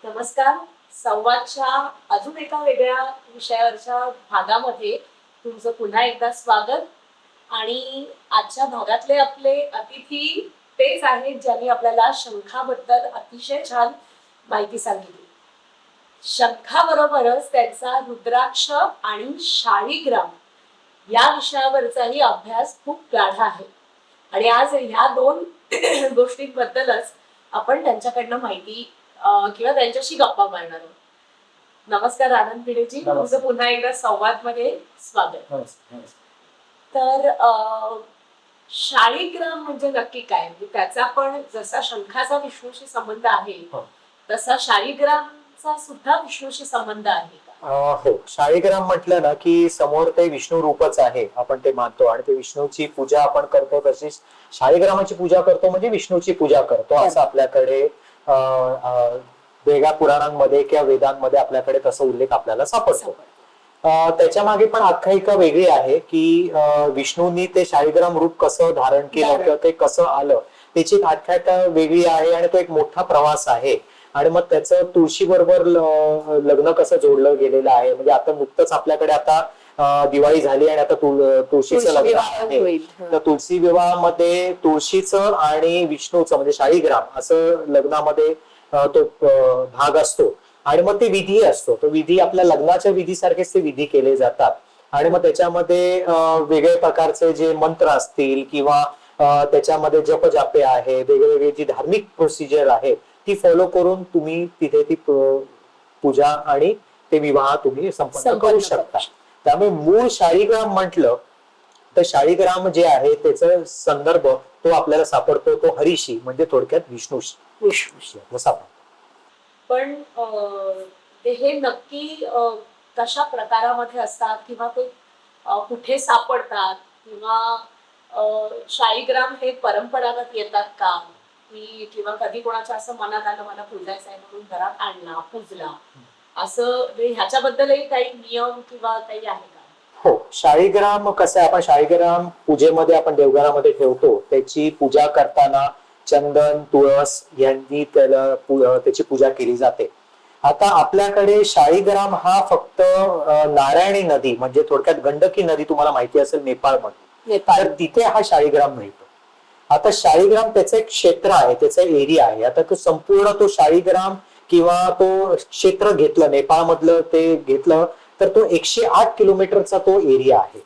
नमस्कार. संवादच्या अजून एका वेगळ्या विषयावरच्या भागामध्ये तुमचं पुन्हा एकदा स्वागत. आणि आजच्या भागातले आपले अतिथी तेच आहेत ज्यांनी आपल्याला शंखाबद्दल अतिशय छान माहिती सांगितली. शंखाबरोबरच त्यांचा रुद्राक्ष आणि शाळीग्राम या विषयावरचाही अभ्यास खूप गाढा आहे. आणि आज ह्या दोन गोष्टींबद्दलच आपण त्यांच्याकडनं माहिती किंवा त्यांच्याशी गप्पा मारणार आहोत. नमस्कार आनंद भिडेजी, तुमचं पुन्हा एकदा संवाद मध्ये स्वागत. तर शाळीग्राम म्हणजे नक्की काय? म्हणजे त्याचा पण जसा शंखाचा विष्णूशी संबंध आहे तसा शाळीग्रामचा सुद्धा विष्णूशी संबंध आहे का? हो, शाळीग्राम म्हटलं ना की समोर ते विष्णू रूपच आहे, आपण ते मानतो आणि ते विष्णूची पूजा आपण करतो. तशीच शाळीग्रामाची पूजा करतो म्हणजे विष्णूची पूजा करतो असं आपल्याकडे वेगळ्या पुराणांमध्ये किंवा वेदांमध्ये आपल्याकडे तसा उल्लेख आपल्याला सापडतो. त्याच्या मागे पण आख्यायिका वेगळी आहे की विष्णूंनी ते शाळीग्राम रूप कसं धारण केलं किंवा ते कसं आलं त्याची एक आख्यायिका वेगळी आहे आणि तो एक मोठा प्रवास आहे. आणि मग त्याचं तुळशी बरोबर लग्न कसं जोडलं गेलेलं आहे. म्हणजे आता नुकतंच आपल्याकडे आता दिवाळी झाली आणि आता तुळशीचं लग्न आहे. तर तुळशी विवाहामध्ये तुळशीचं आणि विष्णूचं म्हणजे शाळीग्राम असं लग्नामध्ये तो भाग असतो. आणि मग ते विधी असतो. तो विधी आपल्या लग्नाच्या विधीसारखेच ते विधी केले जातात. आणि मग त्याच्यामध्ये वेगवेगळ्या प्रकारचे जे मंत्र असतील किंवा त्याच्यामध्ये जपजापे आहे, वेगवेगळी जी धार्मिक प्रोसिजर आहे ती फॉलो करून तुम्ही तिथे ती पूजा आणि ते विवाह तुम्ही संपन्न करू शकता. त्यामुळे मूळ शाळीग्राम म्हटलं तर शाळीग्राम जे आहे त्याचा संदर्भ तो आपल्याला सापडतो तो हरीशी म्हणजे थोडक्यात विष्णूशी सापडतो. पण ते हे नक्की कशा प्रकारामध्ये असतात किंवा ते कुठे सापडतात किंवा शाळीग्राम हे परंपरागत येतात का? किंवा कधी कोणाच्या असं मनात आलं मला पूजायचं आहे म्हणून घरात आणला पूजला असं, ह्याच्याबद्दलही काही नियम किंवा काही आहे का? हो, शाळीग्राम कसं आहे, आपण शाळीग्राम पूजेमध्ये आपण देवघरामध्ये ठेवतो. त्याची पूजा करताना चंदन तुळस यांनी त्याची पूजा केली जाते. आता आपल्याकडे शाळीग्राम हा फक्त नारायणी नदी म्हणजे थोडक्यात गंडकी नदी तुम्हाला माहिती असेल नेपाळमध्ये, तर तिथे हा शाळीग्राम मिळतो. आता शाळीग्राम त्याचं एक क्षेत्र आहे, त्याचा एरिया आहे. आता तो संपूर्ण तो शाळीग्राम किंवा तो क्षेत्र घेतलं नेपाळमधलं ते घेतलं तर तो 108 किलोमीटरचा तो एरिया आहे.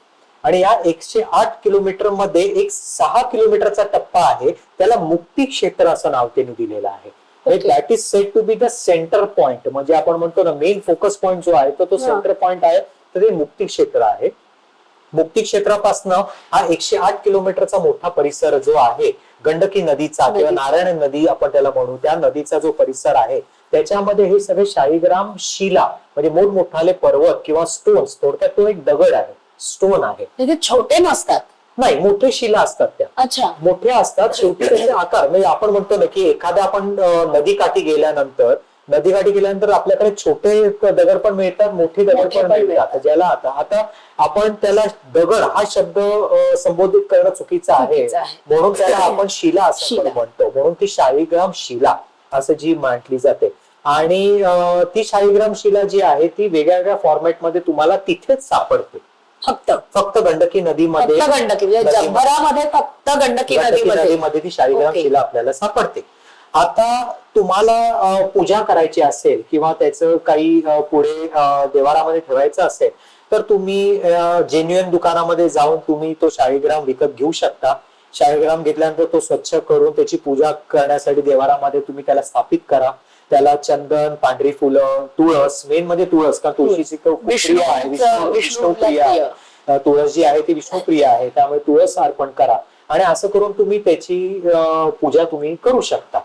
आणि या 108 किलोमीटर मध्ये एक 6 किलोमीटरचा टप्पा आहे, त्याला मुक्ती क्षेत्र असं नाव त्यांनी दिलेलं आहे. That is said to be the centre point. म्हणजे आपण म्हणतो ना मेन फोकस पॉइंट जो आहे तो सेंटर पॉइंट आहे, तर ते मुक्ती क्षेत्र आहे. मुक्ती क्षेत्रापासून हा 108 किलोमीटरचा मोठा परिसर जो आहे गंडकी नदीचा किंवा नारायण नदी आपण त्याला म्हणू, त्या नदीचा जो परिसर आहे त्याच्यामध्ये हे सगळे शाळीग्राम शिला म्हणजे मोठमोठाले पर्वत किंवा स्टोन्स, थोडक्यात तो एक दगड आहे, स्टोन आहे. ते छोटे नसतात? नाही, मोठे शिला असतात त्या. अच्छा, मोठ्या असतात. शेवटी त्याचे आकार म्हणजे आपण म्हणतो ना की एखाद्या आपण नदीकाठी गेल्यानंतर आपल्याकडे छोटे दगड पण मिळतात, मोठे दगड पण मिळतात. ज्याला आता आपण त्याला दगड हा शब्द संबोधित करणं चुकीचं आहे, म्हणून त्याला आपण शिला असं म्हणतो. म्हणून ती शाळीग्राम शिला असं जी म्हटली जाते. आणि ती शाळीग्राम शिला जी आहे ती वेगळ्या वेगळ्या फॉर्मॅटमध्ये तुम्हाला तिथेच सापडते. फक्त गंडकी नदीमध्ये, फक्त गंडकी नदीमध्ये ती शाळीग्राम शिला आपल्याला सापडते. आता तुम्हाला पूजा करायची असेल किंवा त्याचं काही पुढे देवारामध्ये ठेवायचं असेल तर तुम्ही जेन्युइन दुकानामध्ये जाऊन तुम्ही तो शाळीग्राम विकत घेऊ शकता. शाळीग्राम घेतल्यानंतर तो स्वच्छ करून त्याची पूजा करण्यासाठी देवारामध्ये तुम्ही त्याला स्थापित करा. त्याला चंदन, पांढरी फुलं, तुळस, मेन म्हणजे तुळस, कारण तुळशीची प्रिय आहे, विष्णुप्रिय आहे. तुळस जी आहे ती विष्णुप्रिय आहे, त्यामुळे तुळस अर्पण करा. आणि असं करून तुम्ही त्याची पूजा तुम्ही करू शकता.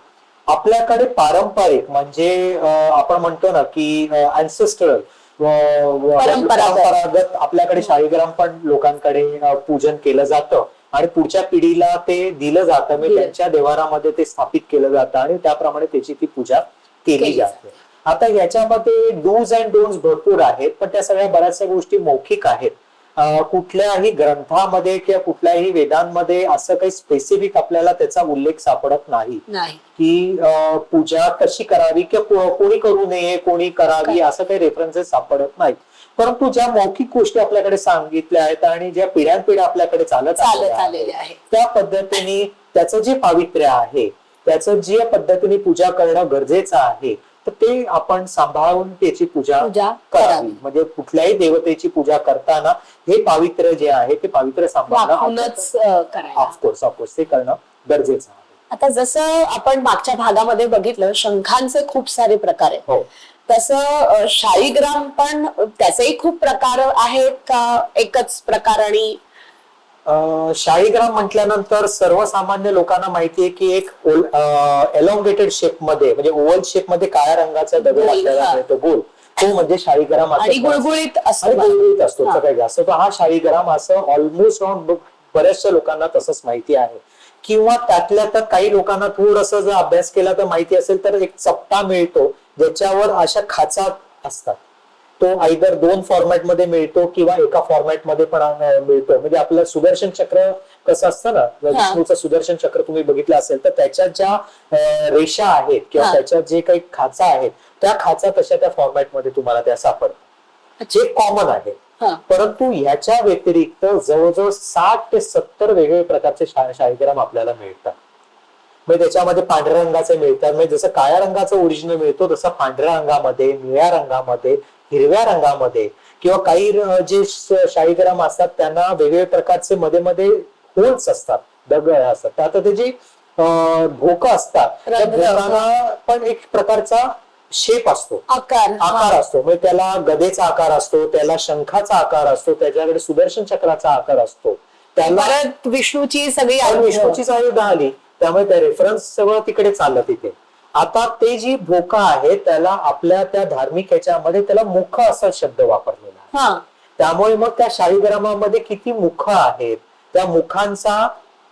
आपल्याकडे पारंपरिक म्हणजे आपण म्हणतो ना की अँसेस्ट्रल परंपरागत आपल्याकडे शाळीग्राम पण लोकांकडे पूजन केलं जातं आणि पुढच्या पिढीला ते दिलं जातं. म्हणजे त्यांच्या देवारामध्ये ते स्थापित केलं जातं आणि त्याप्रमाणे त्याची ती पूजा केली जाते. आता याच्यामध्ये डूज अँड डोंट्स भरपूर आहेत, पण त्या सगळ्या बऱ्याचशा गोष्टी मौखिक आहेत. कुठल्याही ग्रंथामध्ये किंवा कुठल्याही वेदांमध्ये असं काही स्पेसिफिक आपल्याला त्याचा उल्लेख सापडत नाही नाही. की पूजा कशी करावी किंवा कोणी करू नये कोणी करावी असं काही रेफरन्सेस सापडत नाहीत. परंतु ज्या मौखिक गोष्टी आपल्याकडे सांगितल्या आहेत आणि ज्या पिढ्यानपिढ्या आपल्याकडे चालत आलेले आहे त्या पद्धतीने त्याचं जे पावित्र्य आहे त्याचं जे पद्धतीने पूजा करणं गरजेचं आहे तर ते आपण सांभाळून त्याची पूजा करावी. म्हणजे कुठल्याही देवतेची पूजा करताना हे पावित्र्य जे आहे ते पावित्र्य सांभाळणं ऑफकोर्स ते करणं गरजेचं आहे. आता जसं आपण मागच्या भागामध्ये बघितलं शंखांचे खूप सारे प्रकार आहेत. हो. तसं शाळीग्राम पण त्याचेही खूप प्रकार आहेत का एकच प्रकार? आणि शाळीग्राम म्हटल्यानंतर सर्वसामान्य लोकांना माहितीये की एक एलॉंगेटेड शेप मध्ये म्हणजे ओव्हल शेप मध्ये काळ्या रंगाचा दगड आपल्याला मिळतो गोल तो म्हणजे शाळीग्राम आणि गुळगुळीत असतो सगळ्यात जास्त. तो हा शाळीग्राम असं ऑलमोस्ट बऱ्याचशा लोकांना तसंच माहिती आहे. किंवा त्यातल्या त्यात काही लोकांना थोडस जर अभ्यास केला तर माहिती असेल तर एक चपटा मिळतो ज्याच्यावर अशा खाचा असतात. तो आयदर 2 फॉर्मॅट मध्ये मिळतो किंवा एका फॉर्मॅट मध्ये पण मिळतो. म्हणजे आपलं सुदर्शन चक्र कसं असतं ना विष्णूचं सुदर्शन चक्र तुम्ही बघितलं असेल तर त्याच्या ज्या रेषा आहेत किंवा त्याच्या जे काही खाचा आहेत त्या खाचा तशा त्या फॉर्मॅट मध्ये तुम्हाला त्या सापडतात जे कॉमन आहे. परंतु ह्याच्या व्यतिरिक्त जवळजवळ 60 ते 70 वेगवेगळे प्रकारचे शाळीग्राम आपल्याला मिळतात. म्हणजे त्याच्यामध्ये पांढऱ्या रंगाचे मिळतात. म्हणजे जसं काळ्या रंगाचा ओरिजिनल मिळतो तसं पांढऱ्या रंगामध्ये निळ्या रंगामध्ये हिरव्या रंगामध्ये किंवा काही जे शाळीग्राम असतात त्यांना वेगवेगळ्या प्रकारचे मध्ये मध्ये होल्स असतात दगड असतात. आता ते जे भोक असतात त्या भोकाला पण एक प्रकारचा शेप असतो आकार असतो. म्हणजे त्याला गदेचा आकार असतो त्याला शंखाचा आकार असतो त्याच्याकडे सुदर्शन चक्राचा आकार असतो. त्याला विष्णूची विष्णूचीच आयुधा आली त्यामुळे त्या रेफरन्स सगळं तिकडे चाललं तिथे. आता ते जी भोका आहे त्याला आपल्या त्या धार्मिक ह्याच्यामध्ये त्याला मुख असा शब्द वापरलेला आहे. त्यामुळे मग त्या शाळीग्रामामध्ये किती मुख आहेत त्या मुखांचा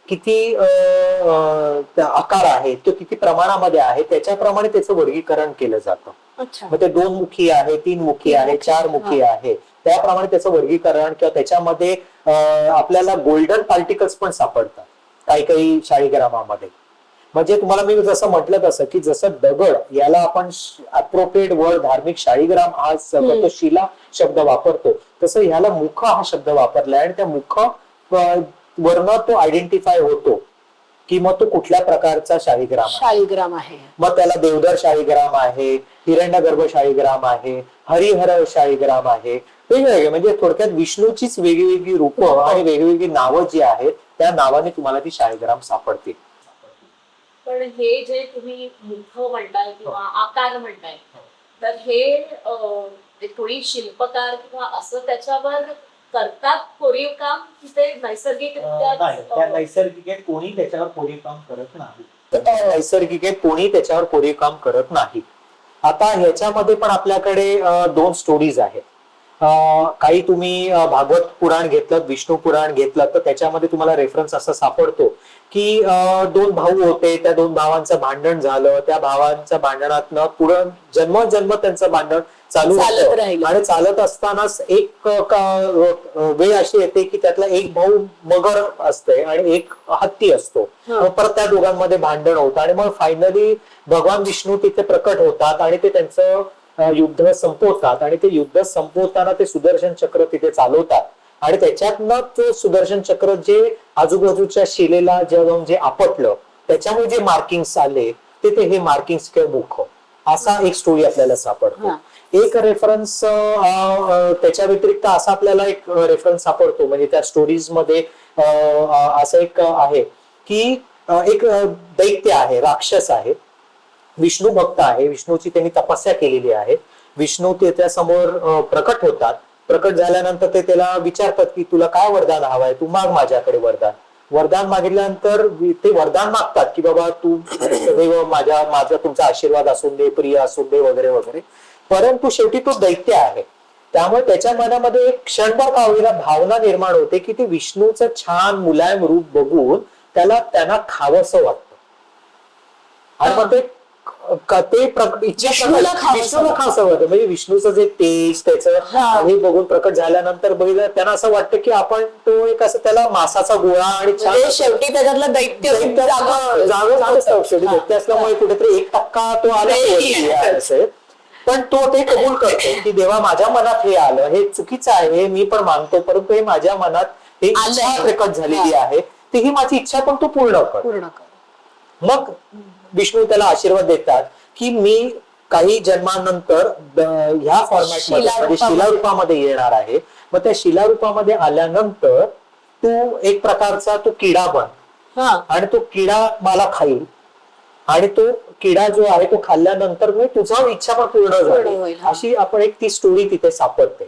किती आकार आहे तो किती प्रमाणामध्ये आहे त्याच्याप्रमाणे त्याचं वर्गीकरण केलं जातं. मग ते 2 मुखी आहे 3 मुखी आहे 4 मुखी आहे त्याप्रमाणे त्याचं वर्गीकरण किंवा त्याच्यामध्ये आपल्याला गोल्डन पार्टिकल्स पण सापडतात काही काही शाळीग्रामामध्ये. म्हणजे तुम्हाला मी जसं म्हटलं तसं की जसं दगड याला आपण अप्रोप्रिएट वर्ड धार्मिक शाळीग्राम हा तो शिला शब्द वापरतो तसं ह्याला मुख हा शब्द वापरलाय आणि त्या मुख वरनं तो आयडेंटिफाय होतो की मग तो कुठल्या प्रकारचा शाळीग्राम आहे. मग त्याला देवधर शाळीग्राम आहे हिरण्यगर्भ शाळीग्राम आहे हरिहर शाळीग्राम आहे वेगवेगळे. म्हणजे थोडक्यात विष्णूचीच वेगवेगळी रूपं आणि वेगवेगळी नावं जी आहेत त्या नावाने तुम्हाला ती शाळीग्राम सापडतील. पण हे जे तुम्ही मुख म्हणताय किंवा आकार म्हणताय तर हे थोडी शिल्पकार किंवा असं त्याच्यावर करतात कोरीव काम की ते नैसर्गिक कोणी त्याच्यावर कोरीव काम करत नाही. नैसर्गिक कोणी त्याच्यावर कोरीव काम करत नाही. आता ह्याच्यामध्ये पण आपल्याकडे 2 स्टोरीज आहेत. काही तुम्ही भागवत पुराण घेतलं विष्णू पुराण घेतलं तर त्याच्यामध्ये तुम्हाला रेफरन्स असा सापडतो की 2 भाऊ होते त्या 2 भावांचं भांडण झालं त्या भावांच्या भांडणातनं पुढे जन्म त्यांचं भांडण चालू राहिलं आणि चालत असतानाच एक वेळ अशी येते की त्यातला एक भाऊ मगर असते आणि एक हत्ती असतो. परत त्या दोघांमध्ये भांडण होतं आणि मग फायनली भगवान विष्णू तिथे प्रकट होतात आणि ते त्यांचं युद्ध संपवतात आणि ते युद्ध संपवताना ते सुदर्शन चक्र तिथे चालवतात आणि त्याच्यातनं ते सुदर्शन चक्र जे आजूबाजूच्या शिलेला जेव्हा जे आपटलं त्याच्यामुळे जे मार्किंग्स आले ते हे मार्किंग्स किंवा मुख असा एक स्टोरी आपल्याला सापडतो. एक रेफरन्स त्याच्या व्यतिरिक्त असा आपल्याला एक रेफरन्स सापडतो म्हणजे त्या स्टोरीज मध्ये असं एक आहे की एक दैत्य आहे राक्षस आहे विष्णू भक्त आहे विष्णूची त्यांनी तपस्या केलेली आहे. विष्णू त्या समोर प्रकट होतात. प्रकट झाल्यानंतर ते त्याला विचारतात की तुला काय वरदान हवंय तू माग माझ्याकडे वरदान मागितल्यानंतर ते वरदान मागतात की बाबा तू सदैव माझा तुमचा आशीर्वाद असून दे प्रिय असून दे वगैरे वगैरे. परंतु शेवटी तो दैत्य आहे त्यामुळे त्याच्या मनामध्ये एक क्षणभर का होईना भावना निर्माण होते की ते विष्णूचं छान मुलायम रूप बघून त्यांना खावंसं वाटतं आणि मग ते विष्णूला खास होतं, म्हणजे विष्णूचं जे तेज त्याचं हे बघून प्रकट झाल्यानंतर बघितलं त्यांना असं वाटतं की आपण तो एक असं त्याला मासाचा गोळा आणि शेवटी त्याच्यातलं दैत्य शेवटी दैत्य असल्यामुळे कुठेतरी 1% तो आला असेल, पण तो ते कबूल करतो की देवा माझ्या मनात हे आलं, हे चुकीचं आहे, हे मी पण मानतो, परंतु हे माझ्या मनात हे इच्छा प्रकट झालेली आहे, ती ही माझी इच्छा पण तू पूर्ण कर. मग विष्णू त्याला आशीर्वाद देतात की मी काही जन्मानंतर ह्या फॉर्मॅटमध्ये शिलारूपामध्ये येणार आहे. मग त्या शिलारूपामध्ये आल्यानंतर तू एक प्रकारचा तू किडा बन आणि तो किडा मला खाईल आणि तो किडा जो आहे तो खाल्ल्यानंतर मी तुझा इच्छा पण पूर्ण झाली, अशी आपण एक ती स्टोरी तिथे सापडते.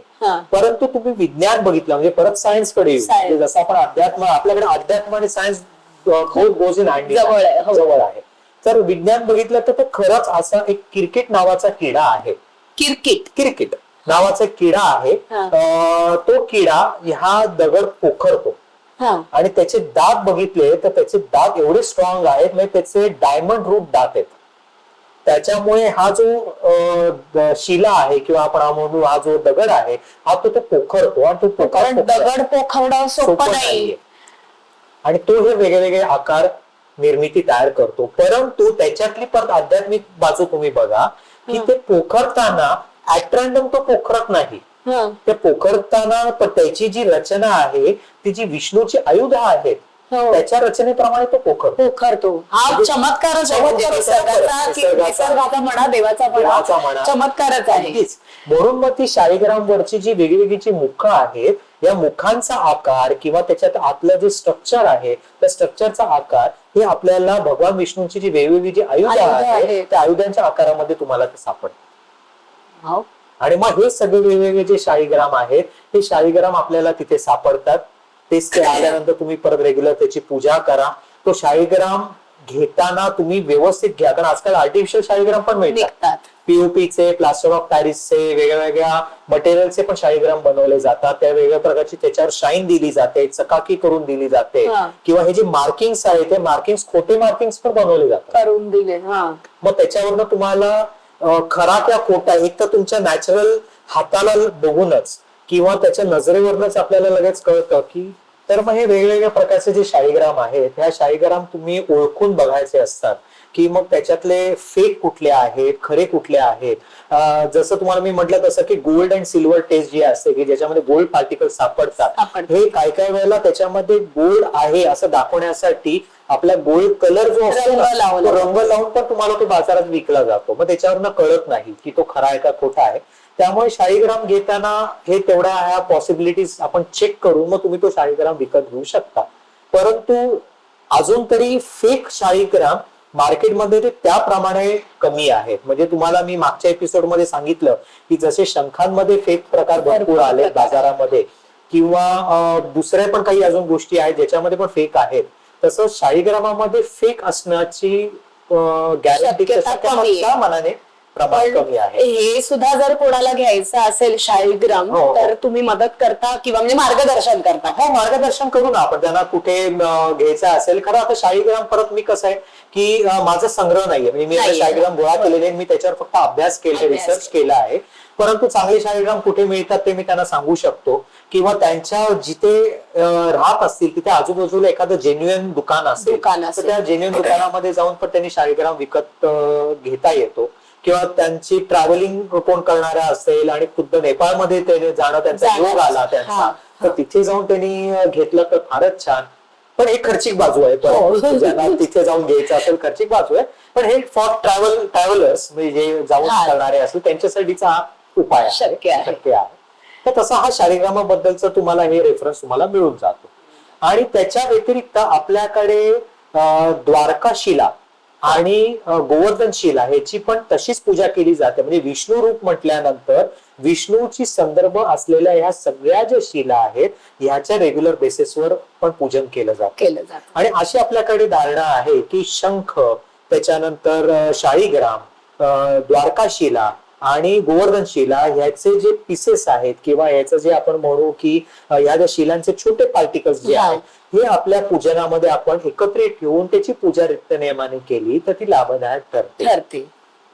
परंतु तुम्ही विज्ञान बघितलं म्हणजे परत सायन्स कडे येऊ, जसं आपण अध्यात्म, आपल्याकडे अध्यात्म आणि सायन्स जवळ आहे. तर विज्ञान बघितलं तर तो खरंच असा एक क्रिकेट नावाचा किडा आहे. क्रिकेट नावाचा किडा आहे. तो किडा हा दगड पोखरतो आणि त्याचे दात बघितले तर त्याचे दात एवढे स्ट्रॉंग आहेत, म्हणजे त्याचे डायमंड रूप दात आहेत. त्याच्यामुळे हा जो शिला आहे किंवा आपण म्हणू हा जो दगड आहे हा तो पोखरतो आणि तो दगड पोखरडा सोपं नाहीये आणि तो हे वेगवेगळे आकार निर्मिती तयार करतो. परंतु त्याच्यातली परत आध्यात्मिक बाजू तुम्ही बघा की ते पोखरताना ऍट्रॅन्डम तो पोखरत नाही. ते पोखरताना त्याची जी रचना आहे ती जी विष्णूची आयुध आहेत त्याच्या रचनेप्रमाणे तो पोखरतो. हा चमत्कारच आहे, निसर्गाचा म्हणा देवाचा म्हणा चमत्कारच आहे. म्हणून मग ती शाळीग्राम वरची जी वेगवेगळी जी मुख आहेत, या मुखांचा आकार किंवा त्याच्यात आतलं जे स्ट्रक्चर आहे त्या स्ट्रक्चरचा आकार हे आपल्याला भगवान विष्णूंची जी वेगवेगळी जी आयुध आहेत त्या आयुधांच्या आकारामध्ये तुम्हाला ते सापडतात. आणि मग हे सगळे वेगवेगळे जे शाळीग्राम आहेत हे शाळीग्राम आपल्याला तिथे सापडतात. ते आल्यानंतर तुम्ही परत रेग्युलर त्याची पूजा करा. तो शाळीग्राम घेताना तुम्ही व्यवस्थित घ्या, कारण आजकाल आर्टिफिशियल शाळीग्राम पण मिळतात. पीओपीचे, प्लास्टर ऑफ पॅरिसचे, वेगवेगळ्या मटेरियलचे पण शाळीग्राम बनवले जातात. त्या वेगळ्या प्रकारची त्याच्यावर शाईन दिली जाते, चकाकी करून दिली जाते, किंवा हे जे मार्किंग्स आहेत ते मार्किंग्स खोटे मार्किंग्स पण बनवले जातात, करून दिले. मग त्याच्यावरनं तुम्हाला खरा त्या खोटा एक तर तुमच्या नॅचरल हाताला बघूनच किंवा त्याच्या नजरेवरनच आपल्याला लगेच कळतं की. तर मग हे वेगवेगळ्या प्रकारचे जे शाळीग्राम आहेत ह्या शाळीग्राम तुम्ही ओळखून बघायचे असतात की मग त्याच्यातले फेक कुठले आहेत, खरे कुठले आहेत. जसं तुम्हाला मी म्हटलं तसं की गोल्ड अँड सिल्वर टेस्ट जी असते की ज्याच्यामध्ये गोल्ड पार्टिकल सापडतात, हे काही काही वेळेला त्याच्यामध्ये गोल्ड आहे असं दाखवण्यासाठी आपला गोल्ड कलर जो असतो तो रंग लावून पण तुम्हाला तो बाजारात विकला जातो. मग त्याच्यावरनं कळत नाही की तो खरा आहे का खोटा आहे. त्यामुळे शाळीग्राम घेताना हे तेवढ्या ह्या पॉसिबिलिटीज आपण चेक करून मग तुम्ही तो शाळीग्राम विकत घेऊ शकता. परंतु अजून तरी फेक शाळीग्राम मार्केटमध्ये ते त्याप्रमाणे कमी आहेत. म्हणजे तुम्हाला मी मागच्या एपिसोडमध्ये सांगितलं की जसे शंखांमध्ये फेक प्रकार भरपूर आले बाजारामध्ये किंवा दुसऱ्या पण काही अजून गोष्टी आहेत ज्याच्यामध्ये पण फेक आहेत, तसं शाळीग्रामामध्ये फेक असण्याची गॅरंटी त्या मनाने प्रमाण कमी आहे. हे सुद्धा जर कोणाला घ्यायचं असेल शाळीग्राम तर तुम्ही मदत करता किंवा म्हणजे मार्गदर्शन करता? हो, मार्गदर्शन करू ना आपण त्यांना कुठे घ्यायचं असेल. खरं आता शाळीग्राम परत मी कसं आहे की माझा संग्रह नाहीये, म्हणजे मी शाळीग्राम गोळा केलेले, मी त्याच्यावर फक्त अभ्यास केले, रिसर्च केला आहे. परंतु चांगले शाळीग्राम कुठे मिळतात ते मी त्यांना सांगू शकतो, किंवा त्यांच्या जिथे राहत असतील तिथे आजूबाजूला एखादं जेन्युइन दुकान असेल तर त्या जेन्युइन दुकानामध्ये जाऊन पण त्यांनी शाळीग्राम विकत घेता येतो. किंवा त्यांची ट्रॅव्हलिंग कोण करणाऱ्या असेल आणि खुद्द नेपाळमध्ये जाणं त्यांचा योग आला त्यांचा, तर तिथे जाऊन त्यांनी घेतलं तर फारच छान. पण एक खर्चिक बाजू आहे, ज्यांना तिथे जाऊन घ्यायचं असेल खर्चिक बाजू आहे. पण हे फॉर ट्रॅव्हलर्स म्हणजे जे जाऊन करणारे असतील त्यांच्यासाठीचा हा उपाय शक्य आहे. तर तसा हा शाळीग्रामाबद्दलचा तुम्हाला हे रेफरन्स तुम्हाला मिळून जातो. आणि त्याच्या व्यतिरिक्त आपल्याकडे द्वारका शिला आणि गोवर्धन शिला ह्याची पण तशीच पूजा केली जाते. म्हणजे विष्णू रूप म्हटल्यानंतर विष्णूची संदर्भ असलेल्या ह्या सगळ्या ज्या शिला आहेत ह्याच्या रेग्युलर बेसिसवर पण पूजन केलं जातं. आणि अशी आपल्याकडे धारणा आहे की शंख, त्याच्यानंतर शाळीग्राम, द्वारका शिला आणि गोवर्धन शिला ह्याचे जे पीसेस आहेत किंवा याचं जे आपण म्हणू की या ज्या शिलांचे छोटे पार्टिकल्स जे आहेत हे आपल्या पूजनामध्ये आपण एकत्रित ठेवून त्याची पूजा नियमाने केली तर ती लाभदायक ठरते.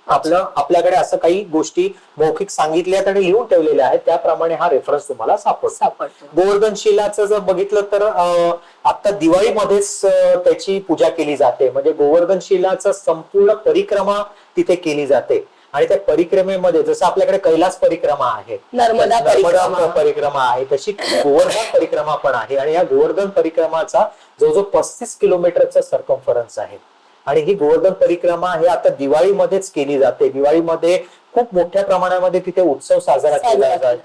आपल्याकडे असं काही गोष्टी मौखिक सांगितल्यात आणि लिहून ठेवलेल्या आहेत, त्याप्रमाणे हा रेफरन्स तुम्हाला सापडतो. गोवर्धन शिलाचं जर बघितलं तर आता दिवाळीमध्येच त्याची पूजा केली जाते. म्हणजे गोवर्धन शिलाचं संपूर्ण परिक्रमा तिथे केली जाते आणि त्या परिक्रमेमध्ये जसं आपल्याकडे कैलास परिक्रमा आहे, नर्मदा परिक्रमा आहे, तशी गोवर्धन परिक्रमा पण आहे. आणि या गोवर्धन परिक्रमाचा जवळजवळ 35 किलोमीटरचा सर्कम्फरन्स आहे. आणि ही गोवर्धन परिक्रमा हे आता दिवाळीमध्येच केली जाते. दिवाळीमध्ये खूप मोठ्या प्रमाणामध्ये तिथे उत्सव साजरा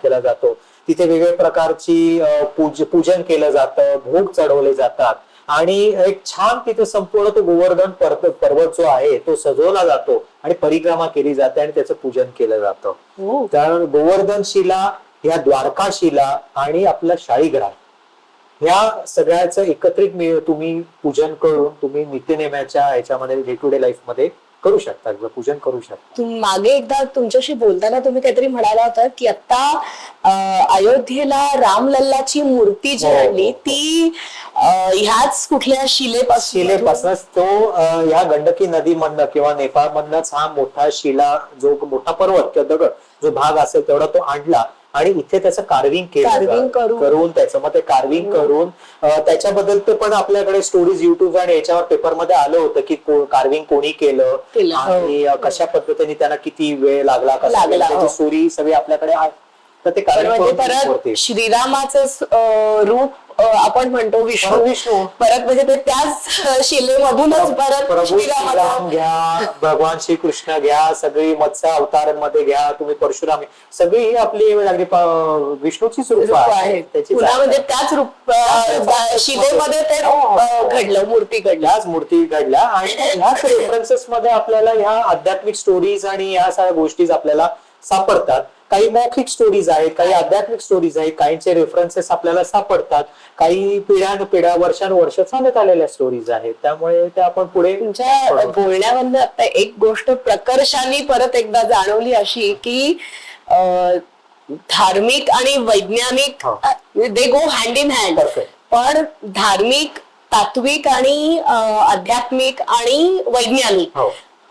केला जातो. तिथे वेगवेगळ्या प्रकारची पूजन केलं जातं, भोग चढवले जातात आणि एक छान तिथे संपूर्ण तो गोवर्धन पर्वत जो आहे तो सजवला जातो आणि परिक्रमा केली जाते आणि त्याचं पूजन केलं जातं. तर गोवर्धन शिला, या द्वारका शिला आणि आपलं शाळीग्राम, ह्या सगळ्याचं एकत्रित तुम्ही पूजन करून तुम्ही नित्यनेमाच्या ह्याच्यामध्ये डे टू डे लाईफ मध्ये करू शकता, पूजन करू शकता. मागे एकदा तुमच्याशी बोलताना तुम्ही काहीतरी म्हणाला होता की आता अयोध्येला रामलल्लाची मूर्ती जी आणली ती ह्याच कुठल्या शिलेपासूनच तो ह्या गंडकी नदीमधनं किंवा नेपाळमधनच हा मोठा शिला, जो मोठा पर्वत किंवा दगड जो भाग असेल तेवढा तो आणला आणि इथे त्याचं कार्विंग करून त्याचं मग ते कार्विंग करून त्याच्याबद्दल ते पण आपल्याकडे स्टोरीज युट्यूब आणि याच्यावर पेपरमध्ये आलं होतं की कार्विंग कोणी केलं आणि कशा पद्धतीने त्यांना किती वेळ लागला, त्याची स्टोरी सगळी आपल्याकडे आहे. तर ते परत श्रीरामाचं रूप आपण म्हणतो विष्णू परत म्हणजे ते त्याच शिलेमधूनच परत श्रीराम घ्या, भगवान श्रीकृष्ण घ्या, सगळी मत्स्य अवतारांमध्ये घ्या तुम्ही, परशुराम, सगळी ही आपली विष्णूचीच रूप आहेत. म्हणजे त्याच रूप शिलेमध्ये ते घडलं, मूर्ती घडल्या आणि ह्याच रेफरन्सेस मध्ये आपल्याला ह्या आध्यात्मिक स्टोरीज आणि ह्या सगळ्या गोष्टी आपल्याला सापडतात. काही मौखिक स्टोरीज आहेत, काही आध्यात्मिक स्टोरीज आहेत, काहींचे रेफरन्सेस आपल्याला सापडतात, काही पिढ्यानपिढ्या वर्षानुवर्ष चालत आलेल्या स्टोरीज आहेत. त्यामुळे ते आपण पुढे तुमच्या बोलण्यामधनं आता एक गोष्ट प्रकर्षाने परत एकदा जाणवली अशी की धार्मिक आणि वैज्ञानिक दे गो हँड इन हँड. पण धार्मिक, तात्विक आणि आध्यात्मिक आणि वैज्ञानिक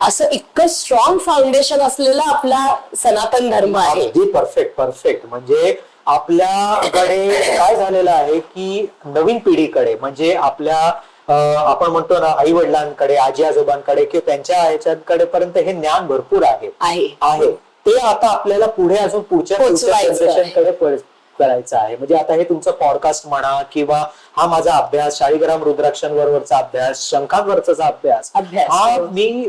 असं इतकं स्ट्रॉंग फाउंडेशन असलेला आपला सनातन धर्म आहे. परफेक्ट. म्हणजे आपल्याकडे काय झालेलं आहे की नवीन पिढीकडे, म्हणजे आपल्या आपण म्हणतो ना आई वडिलांकडे, आजी आजोबांकडे किंवा त्यांच्या ह्याच्याकडे पर्यंत हे ज्ञान भरपूर आहे. ते आता आपल्याला पुढे अजून पुढच्या जनरेशनकडे करायचं आहे. म्हणजे आता हे तुमचं पॉडकास्ट म्हणा किंवा हा माझा अभ्यास, शाळीग्राम रुद्राक्षांवरचा अभ्यास, शंखांवरचा अभ्यास हा मी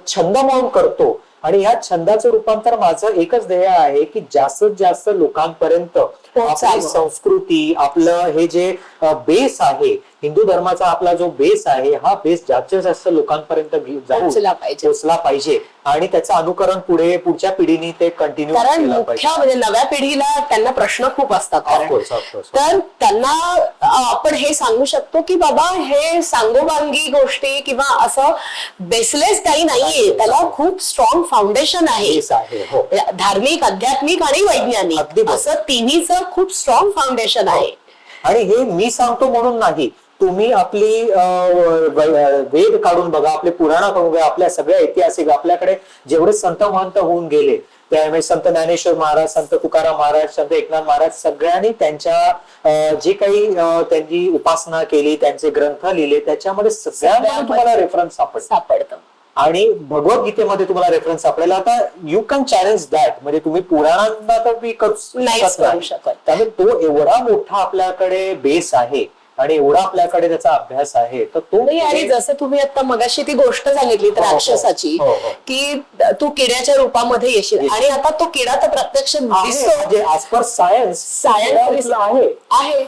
छंद म्हणून करतो आणि ह्या छंदाचं रूपांतर माझं एकच ध्येय आहे की जास्तीत जास्त लोकांपर्यंत आपली संस्कृती, आपलं हे जे बेस आहे, हिंदू धर्माचा आपला जो बेस आहे, हा बेस जास्तीत जास्त लोकांपर्यंत पोहोचला पाहिजे आणि त्याचं अनुकरण पुढच्या पिढीने ते कंटिन्यू केलं पाहिजे. म्हणजे नव्या पिढीला त्यांना प्रश्न खूप असतात, तर त्यांना आपण हे सांगू शकतो की बाबा हे सांगोबांगी गोष्टी किंवा असं बेसलेस काही नाहीये, त्याला खूप स्ट्रॉंग फाउंडेशन आहे. धार्मिक, आध्यात्मिक आणि वैज्ञानिक असं तिन्हीचं खूप स्ट्रॉंग फाउंडेशन आहे. आणि हे मी सांगतो म्हणून नाही, तुम्ही आपली वेद काढून बघा, आपले पुराण काढून बघा, आपल्या सगळ्या ऐतिहासिक आपल्याकडे जेवढे संत महंत होऊन गेले, त्यामुळे संत ज्ञानेश्वर महाराज, संत तुकाराम महाराज, संत एकनाथ महाराज, सगळ्यांनी त्यांच्या जे काही त्यांची उपासना केली, त्यांचे ग्रंथ लिहिले, त्याच्यामध्ये सगळ्यांना तुम्हाला रेफरन्स सापडतं. आणि भगवद्गीतेमध्ये तुम्हाला रेफरन्स सापडेल. आता यू कॅन चॅलेंज दॅट, म्हणजे तुम्ही पुराणांना तर करू शकत. त्यामुळे तो एवढा मोठा आपल्याकडे बेस आहे आणि एवढा आपल्याकडे त्याचा अभ्यास आहे, तर तो आणि जसं तुम्ही आता मगाशी ती गोष्ट सांगितली राक्षसाची की तू किड्याच्या रूपामध्ये येशील आणि आता तो किडा तर प्रत्यक्ष म्हणजे ऍज पर सायन्स आहे.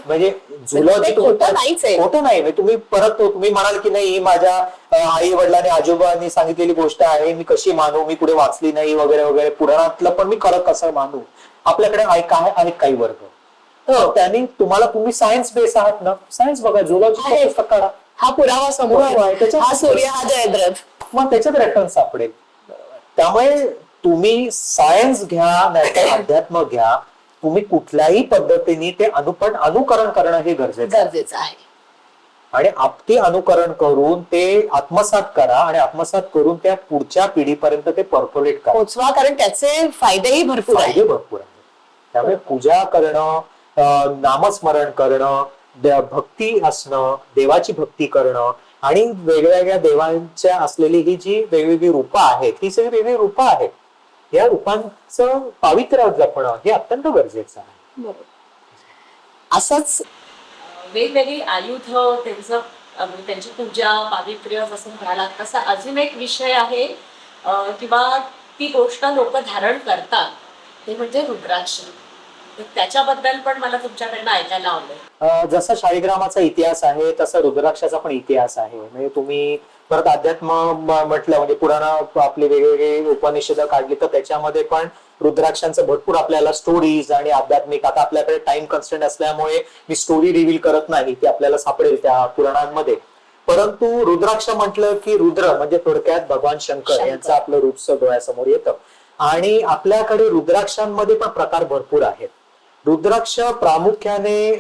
म्हणजे झुलॉजी खोटं नाही. तुम्ही तुम्ही म्हणाल की नाही, ही माझ्या आई वडिलांनी आजोबांनी सांगितलेली गोष्ट आहे, मी कशी मानू, मी पुढे वाचली नाही वगैरे वगैरे, पुराणातलं पण मी खरं कसं मानू. आपल्याकडे आहेत काही वर्ग, त्यांनी तुम्ही सायन्स बेस आहात ना, सायन्स बघा, झुलॉजी पुस्तक काढा, हा पुरावा समोर आहे, हा सूर्य, हा जयद्रथ, मग त्याच्यात रेफरन्स सापडेल. त्यामुळे तुम्ही सायन्स घ्या नाहीतर अध्यात्म घ्या, तुम्ही कुठल्याही पद्धतीने ते अनुकरण करणं हे गरजेचं आहे. आणि ते अनुकरण करून ते आत्मसात करा आणि आत्मसात करून त्या पुढच्या पिढीपर्यंत ते परफोरेट करा. पोचवा, कारण त्याचे फायदेही भरपूर आहेत. फायदे भरपूर आहेत. त्यामुळे पूजा करणं, नामस्मरण करणं, भक्ती असणं, देवाची भक्ती करणं आणि वेगवेगळ्या देवांच्या असलेली ही जी वेगवेगळी रूपं आहेत, ही सगळी वेगवेगळी रूपं आहेत. या रूपांचं पावित्र्य जपणं हे अत्यंत गरजेचं आहे. बरोबर. असंच वेगवेगळी आयुध, त्यांचं म्हणजे त्यांची पूजा, पावित्र्य जसं म्हणालात तसा अजून एक विषय आहे किंवा ती गोष्ट लोक धारण करतात ते म्हणजे रुद्राक्ष. तर त्याच्याबद्दल पण मला तुमच्याकडनं ऐकायला आवडेल. जसा शाळीग्रामाचा इतिहास आहे तसा रुद्राक्षाचा पण इतिहास आहे. म्हणजे तुम्ही परत अध्यात्म म्हटलं म्हणजे पुराण आपले वेगवेगळे उपनिषद काढली तर त्याच्यामध्ये पण रुद्राक्षांचं भरपूर आपल्याला स्टोरीज आणि आध्यात्मिक, आता आपल्याकडे टाइम कन्स्टंट असल्यामुळे मी स्टोरी रिव्हील करत नाही, ती आपल्याला सापडेल त्या पुराणांमध्ये. परंतु रुद्राक्ष म्हटलं की रुद्र म्हणजे थोडक्यात भगवान शंकर यांचं आपलं रूप डोळ्यासमोर येतं. आणि आपल्याकडे रुद्राक्षांमध्ये पण प्रकार भरपूर आहेत. रुद्राक्ष प्रामुख्याने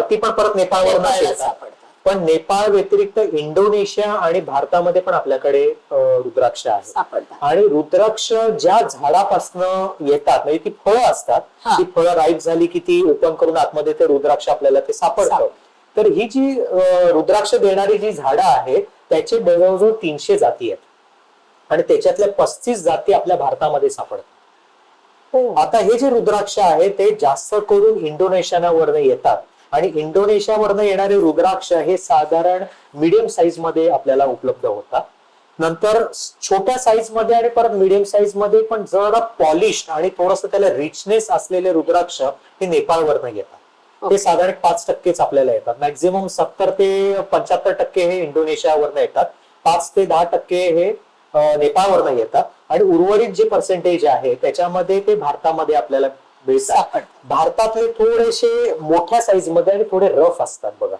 ती पण परत नेपाळवरून येतात, पण नेपाळ व्यतिरिक्त इंडोनेशिया आणि भारतामध्ये पण आपल्याकडे रुद्राक्ष आहेत. आणि रुद्राक्ष ज्या झाडापासून येतात म्हणजे ती फळं असतात, ती फळं राईप झाली की ती ओपन करून आतमध्ये ते रुद्राक्ष आपल्याला ते सापडतं. तर ही जी रुद्राक्ष देणारी जी झाडं आहेत त्याचे जवळजवळ 300 जाती आहेत आणि त्याच्यातल्या 35 जाती आपल्या भारतामध्ये सापडतात. आता हे जे रुद्राक्ष आहे ते जास्त करून इंडोनेशियावरनं येतात आणि इंडोनेशियावरनं येणारे रुद्राक्ष हे साधारण मीडियम साईज मध्ये आपल्याला उपलब्ध होतात. नंतर छोट्या साईज मध्ये आणि परत मीडियम साईज मध्ये पण जरा पॉलिश आणि थोडस त्याला रिचनेस असलेले रुद्राक्ष हे नेपाळवरनं येतात. ते साधारण 5% आपल्याला येतात. मॅक्झिमम 70 ते 75% हे इंडोनेशियावरनं येतात, 5 ते 10% हे नेपाळवरनं येतात आणि उर्वरित जे पर्सेंटेज आहे त्याच्यामध्ये ते भारतामध्ये आपल्याला मिळतात. भारतातले थोडेसे मोठ्या साईज मध्ये आणि थोडे रफ असतात बघा,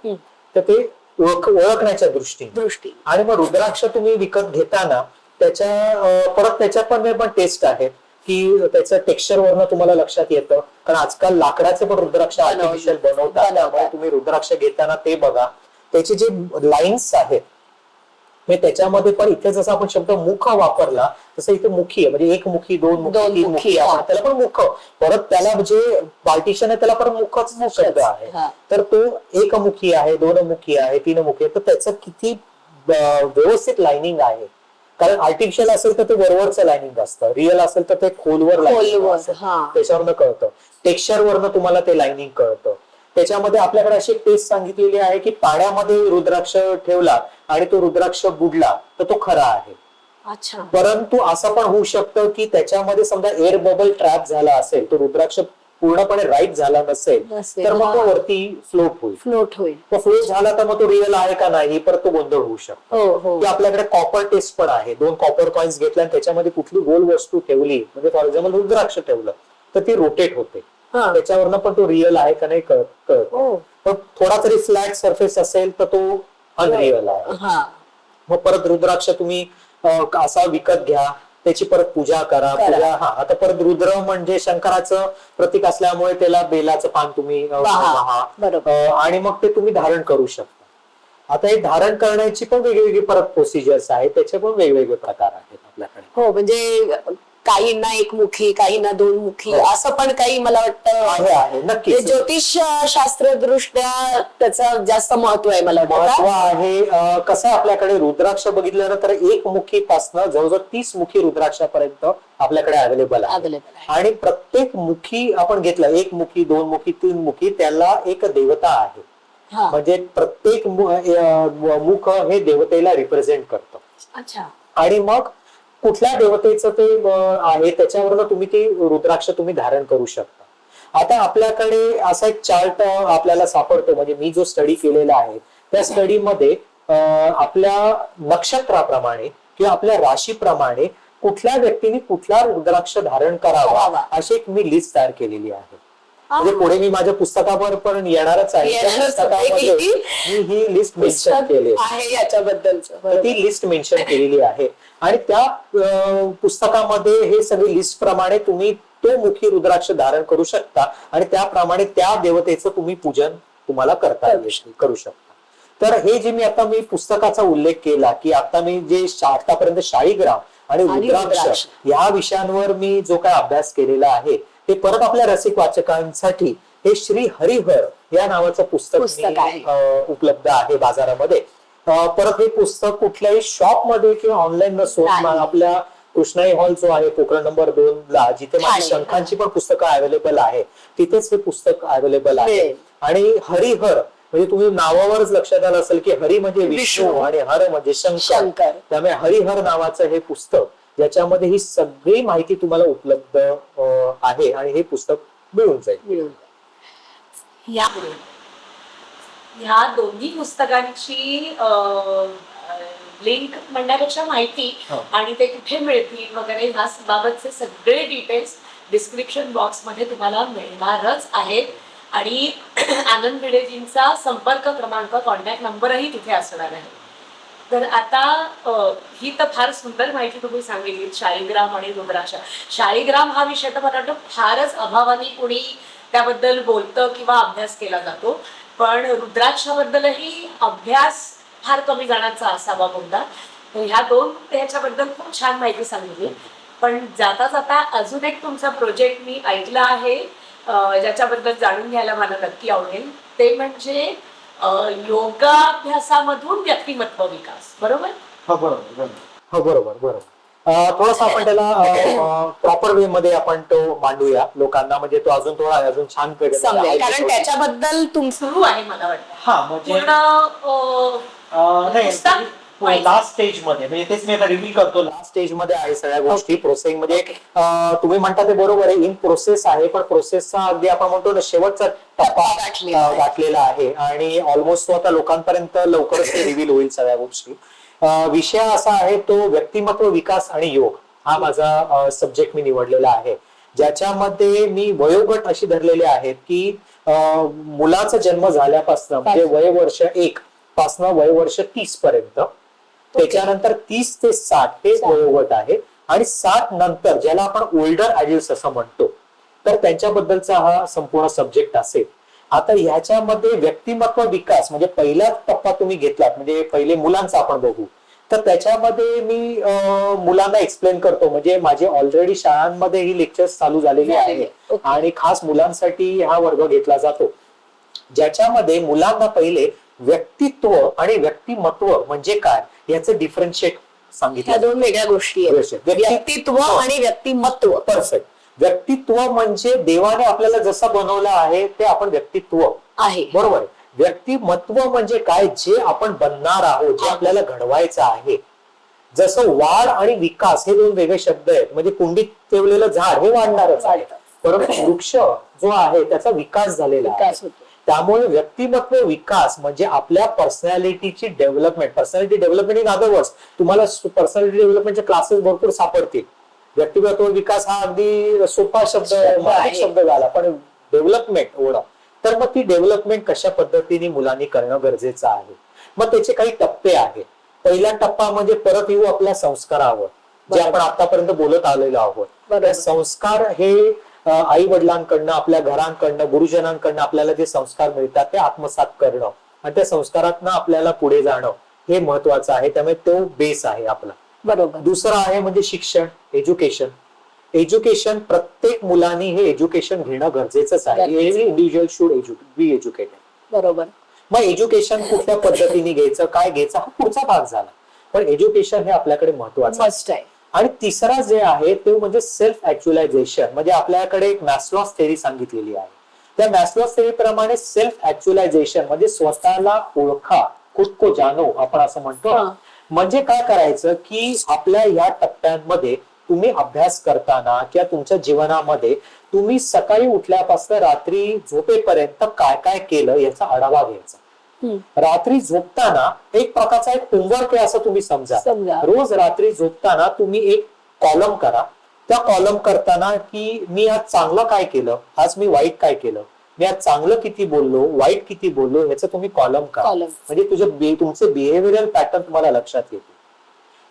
तर ते ओळखण्याच्या दृष्टीने. आणि मग रुद्राक्ष तुम्ही विकत घेताना परत त्याच्या पण टेस्ट आहे की त्याचं टेक्स्चर वरनं तुम्हाला लक्षात येतं, कारण आजकाल लाकडाचे पण रुद्राक्ष आर्टिफिशियल बनवतात. त्यामुळे तुम्ही रुद्राक्ष घेताना ते बघा, त्याचे जे लाईन्स आहेत त्याच्यामध्ये पण इथे जसं आपण शब्द मुख वापरला तसं इथे मुखी आहे, म्हणजे एक मुखी, दोन मुखी, तीन मुखी, त्याला पण मुख. परत त्याला जे पार्टिशन आहे त्याला पण मुखच शब्द आहे. तर तो एकमुखी आहे, दोन मुखी आहे, तीन मुखी आहे. तर त्याचं किती व्यवस्थित लाइनिंग आहे, कारण आर्टिफिशियल असेल तर ते वरवरचं लाइनिंग असतं, रिअल असेल तर ते खोलवर लाइनिंग असतं, त्याच्यावरनं कळतं. टेक्स्चर वरनं तुम्हाला ते लाइनिंग कळतं. त्याच्यामध्ये आपल्याकडे अशी टेस्ट सांगितलेली आहे की पाण्यामध्ये रुद्राक्ष ठेवला आणि तो रुद्राक्ष बुडला तर तो खरा आहे. परंतु असं पण होऊ शकतं की त्याच्यामध्ये समजा एअर बबल ट्रॅप झाला असेल, तो रुद्राक्ष पूर्णपणे राईट झाला नसेल तर मग तो वरती फ्लोट होईल. तो फ्लोट झाला तर मग तो रिअल आहे का नाही परत तो गोंधळ होऊ शकतो. आपल्याकडे कॉपर टेस्ट पण आहे. 2 कॉपर कॉइन्स घेतल्या आणि त्याच्यामध्ये कुठली गोल वस्तू ठेवली, म्हणजे फॉर एक्झाम्पल रुद्राक्ष ठेवलं तर ती रोटेट होते. त्याच्यावरनं पण तो रिअल आहे का नाही कळतो. पण थोडा तरी फ्लॅट सरफेस असेल तर तो अनरिअल आहे. मग परत रुद्राक्ष तुम्ही असा विकत घ्या, त्याची परत पूजा करा. आता परत रुद्र म्हणजे शंकराचं प्रतीक असल्यामुळे त्याला बेलाचं पान तुम्ही आणि मग ते तुम्ही धारण करू शकता. आता हे धारण करण्याची पण वेगवेगळी परत प्रोसिजर्स आहेत, त्याचे पण वेगवेगळे प्रकार आहेत आपल्याकडे. हो, म्हणजे काहींना एकमुखी, काहींना 2 मुखी असं पण काही मला वाटतं आहे. नक्की ज्योतिष शास्त्र दृष्ट्या त्याचं जास्त महत्व आहे. मला महत्व आहे. कसं आपल्याकडे रुद्राक्ष बघितलं तर 1 मुखीपासनं जवळजवळ 30 मुखी रुद्राक्षापर्यंत आपल्याकडे अवेलेबल आहे. आणि प्रत्येक मुखी आपण घेतलं, 1 मुखी, 2 मुखी, 3 मुखी, त्याला एक देवता आहे. म्हणजे प्रत्येक मुख हे देवतेला रिप्रेझेंट करतं. आणि मग कुठल्या देवतेचं ते आहे त्याच्यावरनं तुम्ही ते रुद्राक्ष तुम्ही धारण करू शकता. आता आपल्याकडे असा एक चार्ट आपल्याला सापडतो, म्हणजे मी जो स्टडी केलेला आहे त्या स्टडीमध्ये आपल्या नक्षत्राप्रमाणे किंवा आपल्या राशीप्रमाणे कुठल्या व्यक्तीने कुठला रुद्राक्ष धारण करावा अशी एक मी लिस्ट तयार केलेली आहे. म्हणजे पुढे मी माझ्या पुस्तकावर पण येणारच आहे. मी ही लिस्ट मेन्शन केली आहे, याच्याबद्दल ती लिस्ट मेन्शन केलेली आहे. आणि त्या पुस्तकामध्ये हे सगळी लिस्ट प्रमाणे तुम्ही तो मुखी रुद्राक्ष धारण करू शकता आणि त्याप्रमाणे त्या देवतेचं तुम्ही पूजन तुम्हाला करू शकता. तर हे जे मी आता पुस्तकाचा उल्लेख केला की आता मी जे आतापर्यंत शाळीग्राम आणि रुद्राक्ष या विषयांवर मी जो काय अभ्यास केलेला आहे ते परत आपल्या रसिक वाचकांसाठी हे श्री हरिहर या नावाचं पुस्तक उपलब्ध आहे बाजारामध्ये. परत हे पुस्तक कुठल्याही शॉपमध्ये किंवा ऑनलाईन नसून आपल्या कृष्णाई हॉल जो आहे पोखरण नंबर 2 ला जिथे माझी शंखांची पण पुस्तकं अवेलेबल आहे तिथेच हे पुस्तक अवेलेबल आहे. आणि हरिहर म्हणजे तुम्ही नावावरच लक्षात आलं असेल की हरी म्हणजे विष्णू आणि हर म्हणजे शंकर, त्यामुळे हरिहर नावाचं हे पुस्तक ज्याच्यामध्ये ही सगळी माहिती तुम्हाला उपलब्ध आहे आणि हे पुस्तक मिळून जाईल. ह्या दोन्ही पुस्तकांची लिंक म्हणण्यापेक्षा माहिती आणि ते कुठे मिळतील वगैरे ह्या बाबतचे सगळे डिटेल्स डिस्क्रिप्शन बॉक्स मध्ये तुम्हाला मिळणारच आहेत. आणि आनंद भिडेजींचा संपर्क क्रमांक कॉन्टॅक्ट नंबरही तिथे असणार आहे. तर आता ही तर फार सुंदर माहिती तुम्ही सांगितली शाळीग्राम आणि रुद्राक्ष. शाळीग्राम हा विषय तर मला वाटतं फारच अभावाने कोणी त्याबद्दल बोलतं किंवा अभ्यास केला जातो, पण रुद्राक्षाबद्दलही अभ्यास फार कमी जणांचा असावा बोलता. ह्या दोन ह्याच्याबद्दल खूप छान माहिती सांगितली. पण जाता जाता अजून एक तुमचा प्रोजेक्ट मी ऐकला आहे ज्याच्याबद्दल जाणून घ्यायला मला नक्की आवडेल. ते म्हणजे योगाभ्यासामधून व्यक्तिमत्व विकास. बरोबर? हो बरोबर. थोडासा आपण त्याला प्रॉपर वे मध्ये आपण तो मांडूया लोकांना, म्हणजे तो अजून छान कारण त्याच्याबद्दल सुरू आहे मला वाटतं पूर्ण लास्ट स्टेज मध्ये, म्हणजे तेच मी आता रिव्हील करतो. लास्ट स्टेज मध्ये आहे सगळ्या गोष्टी. प्रोसेस मध्ये तुम्ही म्हणता ते बरोबर आहे, इन प्रोसेस आहे, पण प्रोसेसचा अगदी आपण म्हणतो ना शेवटचा टप्पा गाठलेला आहे आणि ऑलमोस्ट तो आता लोकांपर्यंत लवकरच ते रिव्हील होईल सगळ्या गोष्टी. विषय असा आहे तो व्यक्तिमत्व विकास आणि योग हा माझा सब्जेक्ट मी निवडलेला आहे, ज्याच्यामध्ये मी वयोगट अशी धरलेले आहेत की मुलाचा जन्म झाल्यापासून म्हणजे वयवर्ष 1 पासून वयवर्ष 30 पर्यंत, त्याच्यानंतर 30 ते 60 हे वयोगट आहे आणि 60 नंतर ज्याला आपण ओल्डर ऍडल्ट्स असं म्हणतो तर त्यांच्याबद्दलचा हा संपूर्ण सब्जेक्ट असेल. आता ह्याच्यामध्ये व्यक्तिमत्व विकास म्हणजे पहिला टप्पा तुम्ही घेतलात म्हणजे पहिले मुलांचा आपण बघू, तर त्याच्यामध्ये मी मुलांना एक्सप्लेन करतो. म्हणजे माझे ऑलरेडी शाळांमध्ये ही लेक्चर्स चालू झालेली आहे आणि खास मुलांसाठी हा वर्ग घेतला जातो, ज्याच्यामध्ये मुलांना पहिले व्यक्तित्व आणि व्यक्तिमत्व म्हणजे काय याचं डिफरन्शिएट सांगितलं. दोन वेगळ्या गोष्टी आहेत, व्यक्तित्व आणि व्यक्तिमत्व. परफेक्ट. व्यक्तित्व म्हणजे देवाने आपल्याला जसं बनवलं आहे ते आपण व्यक्तित्व आहे, बरोबर. व्यक्तिमत्व म्हणजे काय, जे आपण बनणार आहोत, जे आपल्याला घडवायचं आहे. जसं वाढ आणि विकास हे दोन वेगळे शब्द आहेत. म्हणजे कुंडीत ठेवलेलं झाड हे वाढणारच आहे, परंतु वृक्ष जो आहे त्याचा विकास झालेला आहे. त्यामुळे व्यक्तिमत्व विकास म्हणजे आपल्या पर्सनॅलिटीची development. Personality development in other words तुम्हाला पर्सनॅलिटी डेव्हलपमेंटचे क्लासेस भरपूर सापडतील. व्यक्तिमत्व विकास हा अगदी सोपा शब्द मराठी शब्द झाला, पण डेव्हलपमेंट एवढा, तर मग ती डेव्हलपमेंट कशा पद्धतीने मुलांनी करणं गरजेचं आहे. मग त्याचे काही टप्पे आहेत. पहिला टप्पा म्हणजे परत येऊ आपल्या संस्कारावर, जे आपण आतापर्यंत बोलत आलेलो आहोत. संस्कार हे आई वडिलांकडनं, आपल्या घरांकडनं, गुरुजनांकडनं आपल्याला जे संस्कार मिळतात ते आत्मसात करणं आणि त्या संस्कारातनं आपल्याला पुढे जाणं हे महत्वाचं आहे. त्यामुळे तो बेस आहे आपला. बरोबर. दुसरं आहे म्हणजे शिक्षण, एज्युकेशन. एज्युकेशन प्रत्येक मुलांनी हे एज्युकेशन घेणं गरजेचंच आहे. Every individual should be educated. बरोबर. मग एज्युकेशन कुठल्या पद्धतीने घ्यायचं, काय घ्यायचं हा पुढचा भाग झाला, पण एज्युकेशन हे आपल्याकडे महत्वाचं आहे. आणि तिसरा जे आहे ते म्हणजे सेल्फ ऍक्च्युलायझेशन. म्हणजे आपल्याकडे एक मॅस्लॉस थेरी सांगितलेली आहे. त्या मॅस्लॉस थेरी प्रमाणे सेल्फ ऍक्च्युलायझेशन म्हणजे स्वतःला ओळखा, खुद को जानो आपण असं म्हणतो. म्हणजे काय करायचं की आपल्या या टप्प्यांमध्ये तुम्ही अभ्यास करताना किंवा तुमच्या जीवनामध्ये तुम्ही सकाळी उठल्यापासून रात्री झोपेपर्यंत काय काय केलं याचा आढावा घ्यायचा. रात्री झोपताना एक प्रकारचा एक होमवर्क आहे असं तुम्ही समजा. रोज रात्री झोपताना तुम्ही एक कॉलम करा. त्या कॉलम करताना की मी आज चांगलं काय केलं, आज मी वाईट काय केलं, मी आज चांगलं किती बोललो, वाईट किती बोललो, याचं तुम्ही कॉलम करा. म्हणजे तुमचे बिहेव्हिअरल पॅटर्न तुम्हाला लक्षात येते.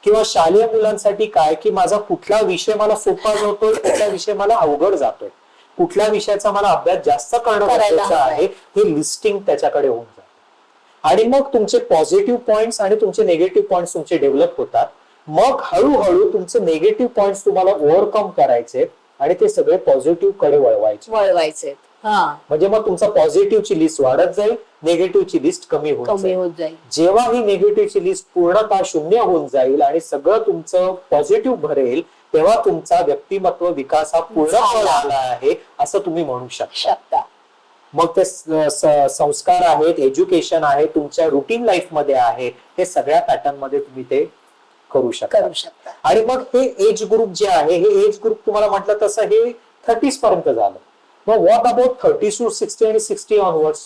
किंवा शालेय मुलांसाठी काय की माझा कुठला विषय मला सोपा जातोय, कुठला विषय मला अवघड जातोय, कुठल्या विषयाचा मला अभ्यास जास्त करणं गरजेचं आहे, हे लिस्टिंग त्याच्याकडे होऊन जातं. आणि मग तुमचे पॉझिटिव्ह पॉइंट्स आणि तुमचे निगेटिव्ह पॉइंट्स तुमचे डेव्हलप होतात. मग हळूहळू तुमचे निगेटिव्ह पॉइंट्स तुम्हाला ओव्हरकम करायचे आणि ते सगळे पॉझिटिव्ह कडे वळवायचे. म्हणजे मग तुमचा पॉझिटिव्हची लिस्ट वाढत जाईल, निगेटिव्हची लिस्ट कमी होत जाईल. जेव्हा ही निगेटिव्हची लिस्ट पूर्णतः शून्य होऊन जाईल आणि सगळं तुमचं पॉझिटिव्ह भरेल, तेव्हा तुमचा व्यक्तिमत्व विकास हा पूर्ण झाला आहे असं तुम्ही म्हणू शकता. मग ते संस्कार आहेत, एज्युकेशन आहे, तुमच्या रुटीन लाईफ मध्ये आहे, हे सगळ्या पॅटर्न मध्ये तुम्ही ते करू शकता. आणि मग हे एज ग्रुप जे आहे, हे एज ग्रुप तुम्हाला म्हटलं तसं हे 30s पर्यंत झालं. मग व्हॉट अबाउट 30 to 60 आणि 60 ऑनवर्ड्स?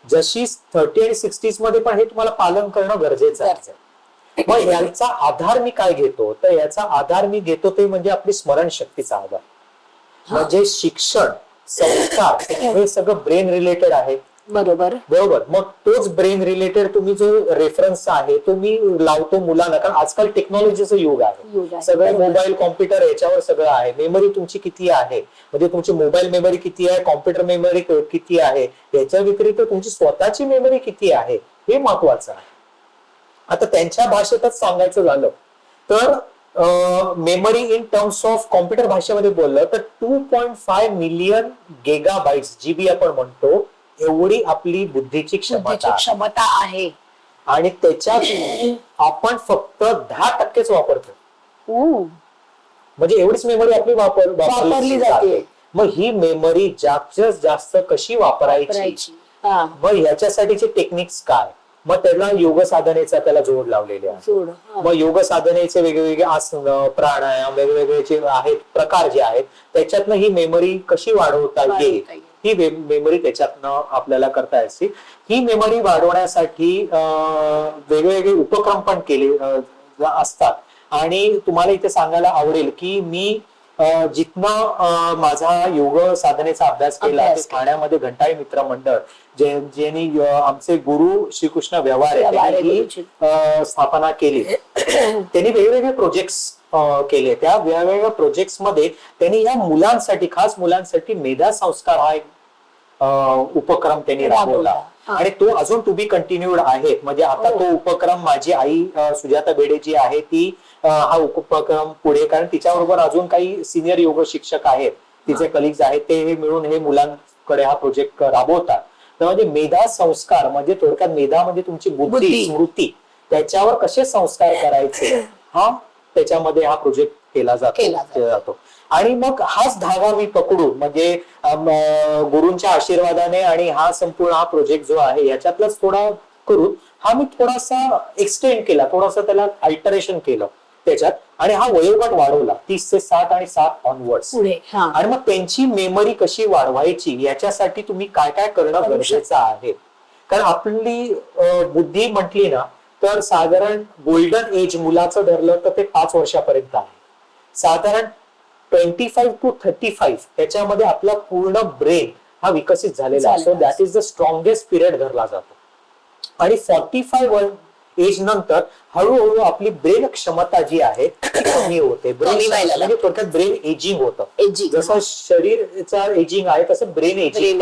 जशी 30 आणि 60s मध्ये पण हे तुम्हाला पालन करणं गरजेचं आहे. मग याचा आधार मी काय घेतो, तर याचा आधार मी घेतो ते म्हणजे आपली स्मरणशक्तीचा आधार. म्हणजे शिक्षण, संस्कार हे सगळं ब्रेन रिलेटेड आहे. बरोबर. मग तोच ब्रेन रिलेटेड तुम्ही जो रेफरन्स आहे तो मी लावतो मुलांना, कारण आजकाल टेक्नॉलॉजीचं युग आहे. सगळं मोबाईल, कॉम्प्युटर याच्यावर सगळं आहे. मेमरी तुमची किती आहे, म्हणजे तुमची मोबाईल मेमरी किती आहे, कॉम्प्युटर मेमरी किती आहे, याच्या व्यतिरिक्त तुमची स्वतःची मेमरी किती आहे हे महत्वाचं आहे. आता त्यांच्या भाषेतच सांगायचं झालं तर memory in terms of computer भाषेमध्ये बोललं तर 2.5 मिलियन गिगाबाइट्स, जीबी आपण म्हणतो, एवढी आपली बुद्धीची क्षमता आहे. आणि त्याच्यात आपण फक्त 10% वापरतो. म्हणजे एवढीच मेमरी आपली वापरली जाते. मग ही मेमरी जास्तीत जास्त कशी वापरायची, मग याच्यासाठीचे टेक्निक्स काय? मग त्याला योग साधनेचा त्याला जोड लावलेले आहे. मग योग साधनेचे वेगवेगळे आसन, प्राणायाम, वेगवेगळे जे आहेत प्रकार जे आहेत, त्याच्यातनं ही मेमरी कशी वाढवता येईल, ही मेमरी त्याच्यातनं आपल्याला करता येते. ही मेमरी वाढवण्यासाठी वेगवेगळे उपक्रम पण केले असतात. आणि तुम्हाला इथे सांगायला आवडेल की मी जिथनं माझा योग साधनेचा अभ्यास केला ते ठाण्यामध्ये घंटाळी मित्र मंडळ, ज्यांनी आमचे गुरु श्रीकृष्ण व्यवहारे ही स्थापना केली. त्यांनी वेगवेगळे प्रोजेक्ट्स केले. त्या वेगवेगळ्या प्रोजेक्ट्स मध्ये त्यांनी या मुलांसाठी, खास मुलांसाठी मेधा संस्कार हा एक उपक्रम त्यांनी राबवला आणि तो अजून टू बी कंटिन्यूड आहे. म्हणजे आता तो उपक्रम माझी आई सुजाता बेडे जी आहे ती हा उपक्रम पुढे, कारण तिच्याबरोबर अजून काही सिनियर योग शिक्षक आहेत, तिचे कलिग्स आहेत, ते मिळून हे मुलांकडे हा प्रोजेक्ट राबवतात. तर म्हणजे मेधा संस्कार म्हणजे थोडक्यात मेधा म्हणजे तुमची बुद्धी, स्मृती, त्याच्यावर कसे संस्कार करायचे हा त्याच्यामध्ये हा प्रोजेक्ट केला जातो. आणि मग हाच धागा मी पकडून म्हणजे गुरूंच्या आशीर्वादाने आणि हा संपूर्ण हा प्रोजेक्ट जो आहे याच्यातलाच थोडा करून हा मी थोडासा एक्सटेंड केला, थोडासा त्याला अल्टरेशन केलं त्याच्यात, आणि हा वयोगट वाढवला 30 ते 60 आणि 7 ऑनवर्ड्स. आणि मग त्यांची मेमरी कशी वाढवायची याच्यासाठी तुम्ही काय काय करणं गरजेचं आहे. कारण आपली बुद्धी म्हटली ना तर साधारण गोल्डन एज मुलाचं धरलं तर ते 5 वर्षापर्यंत आहे. साधारण 25 to 35 त्याच्यामध्ये आपला पूर्ण ब्रेन हा विकसित झालेला असतो. That is the strongest period धरला जातो. आणि 45 एज नंतर हळूहळू आपली ब्रेन क्षमता जी आहे ती कमी होते. म्हणजे थोडक्यात ब्रेन एजिंग होतं. जसं शरीरचा एजिंग आहे तसं ब्रेन एजिंग.